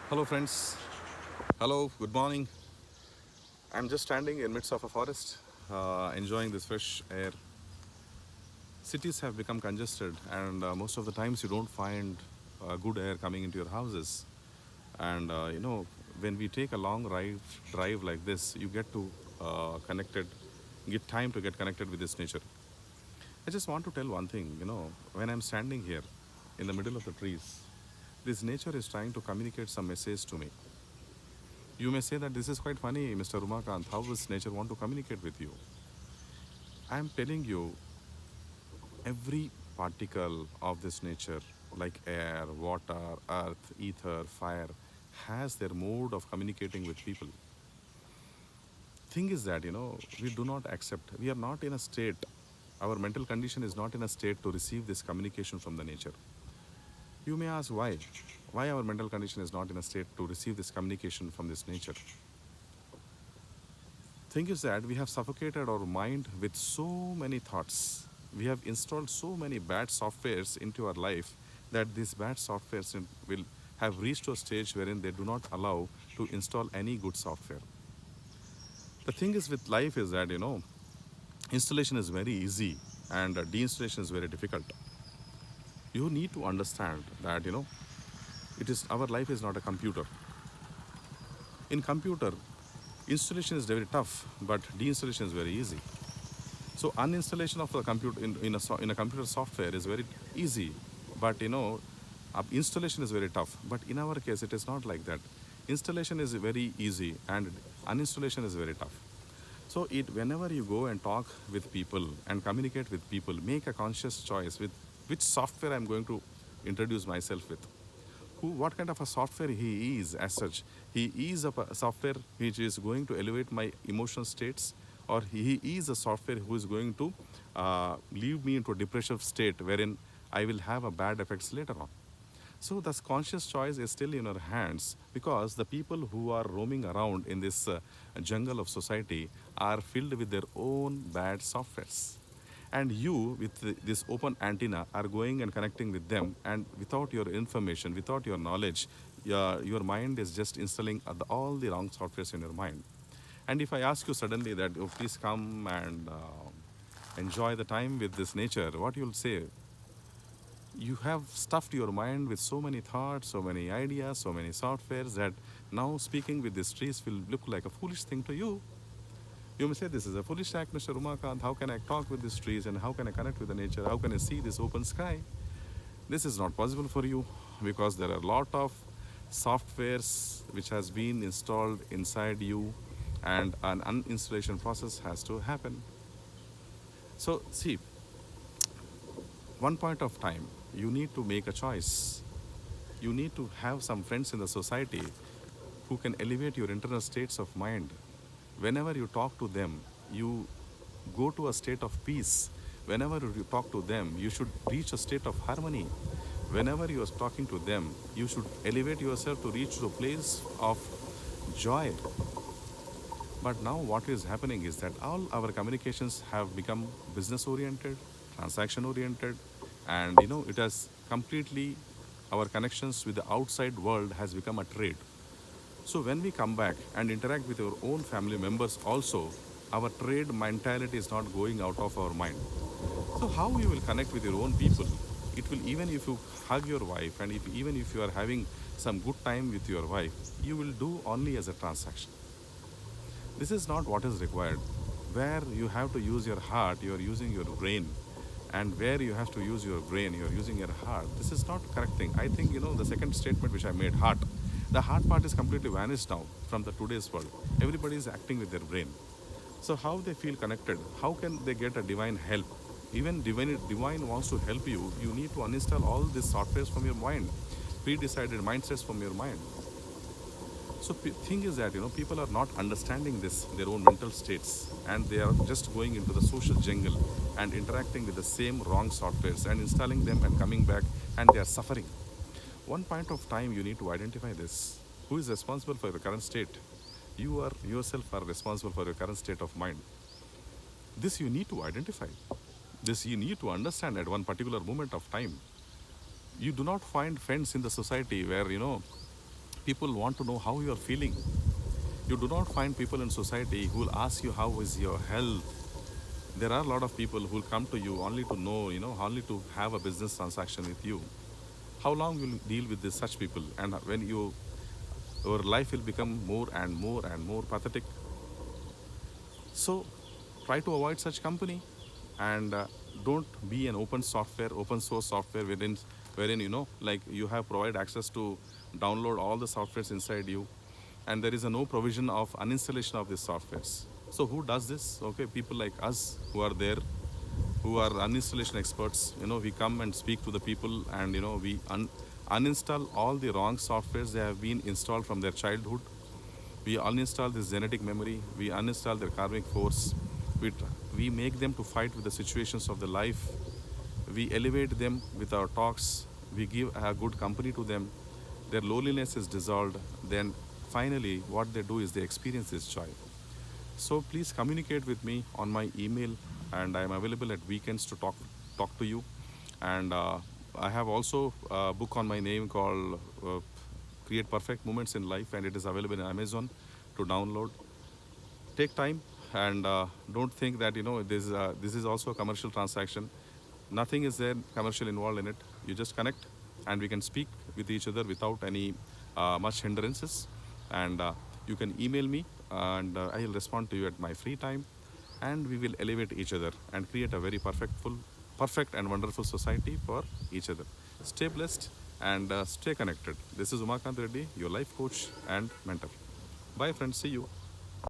Hello friends. Hello, good morning. I'm just standing in midst of a forest, enjoying this fresh air. Cities have become congested and most of the times you don't find good air coming into your houses. And when we take a long drive like this, you get to connected, get time to get connected with this nature. I just want to tell one thing, when I'm standing here in the middle of the trees, this nature is trying to communicate some message to me. You may say that this is quite funny, Mr. Umakant. How does nature want to communicate with you? I am telling you, every particle of this nature, like air, water, earth, ether, fire, has their mode of communicating with people. Thing is that, we do not accept, we are not in a state, our mental condition is not in a state to receive this communication from the nature. You may ask why? Why our mental condition is not in a state to receive this communication from this nature? Thing is that we have suffocated our mind with so many thoughts. We have installed so many bad softwares into our life that these bad softwares will have reached to a stage wherein they do not allow to install any good software. The thing is with life is that, installation is very easy and deinstallation is very difficult. You need to understand that, it is our life is not a computer. In computer, installation is very tough, but deinstallation is very easy. So uninstallation of the computer in a computer software is very easy, but installation is very tough. But in our case, it is not like that. Installation is very easy and uninstallation is very tough. So whenever you go and talk with people and communicate with people, make a conscious choice with which software I'm going to introduce myself with. What kind of a software he is as such. He is a software which is going to elevate my emotional states, or he is a software who is going to leave me into a depressive state wherein I will have a bad effects later on. So this conscious choice is still in our hands, because the people who are roaming around in this jungle of society are filled with their own bad softwares. And you, with this open antenna, are going and connecting with them, and without your information, without your knowledge, your mind is just installing all the wrong softwares in your mind. And if I ask you suddenly that, oh, please come and enjoy the time with this nature, what you'll say? You have stuffed your mind with so many thoughts, so many ideas, so many softwares, that now speaking with these trees will look like a foolish thing to you. You may say, this is a foolish act, Mr. Umakant. How can I talk with these trees and how can I connect with the nature? How can I see this open sky? This is not possible for you, because there are a lot of softwares which has been installed inside you, and an uninstallation process has to happen. So see, one point of time, you need to make a choice. You need to have some friends in the society who can elevate your internal states of mind. Whenever you talk to them, you go to a state of peace. Whenever you talk to them, you should reach a state of harmony. Whenever you are talking to them, you should elevate yourself to reach to a place of joy. But now what is happening is that all our communications have become business oriented, transaction oriented, and it has completely, our connections with the outside world has become a trade. So when we come back and interact with our own family members also, our trade mentality is not going out of our mind. So how you will connect with your own people? It will, even if you hug your wife, and even if you are having some good time with your wife, you will do only as a transaction. This is not what is required. Where you have to use your heart, you are using your brain. And where you have to use your brain, you are using your heart. This is not correct thing. I think, the second statement which I made, heart. The heart part is completely vanished now from the today's world. Everybody is acting with their brain. So how they feel connected? How can they get a divine help? Even divine wants to help you. You need to uninstall all these softwares from your mind, pre-decided mindsets from your mind. So thing is that people are not understanding this, their own mental states, and they are just going into the social jungle and interacting with the same wrong softwares and installing them and coming back, and they are suffering. One point of time you need to identify this. Who is responsible for your current state? You are yourself are responsible for your current state of mind. This you need to identify. This you need to understand at one particular moment of time. You do not find friends in the society where People want to know how you are feeling. You do not find people in society who will ask you how is your health. There are a lot of people who will come to you only to know, only to have a business transaction with you. How long will you deal with such people? And when your life will become more and more and more pathetic. So try to avoid such company, and don't be an open source software wherein like you have provided access to download all the softwares inside you, and there is no provision of uninstallation of these softwares. So who does this? Okay, people like us who are there, who are uninstallation experts. We come and speak to the people, and we uninstall all the wrong softwares they have been installed from their childhood. We uninstall this genetic memory. We uninstall their karmic force. We make them to fight with the situations of the life. We elevate them with our talks. We give a good company to them. Their loneliness is dissolved. Then finally, what they do is they experience this joy. So please communicate with me on my email, and I am available at weekends to talk to you. And I have also a book on my name called Create Perfect Moments in Life, and it is available in Amazon to download. Take time, and don't think that this is also a commercial transaction. Nothing is there commercial involved in it. You just connect, and we can speak with each other without any much hindrances. And you can email me, and I will respond to you at my free time, and we will elevate each other and create a very perfect and wonderful society for each other. Stay blessed and stay connected. This is Umakant Reddy, your life coach and mentor. Bye friends, see you.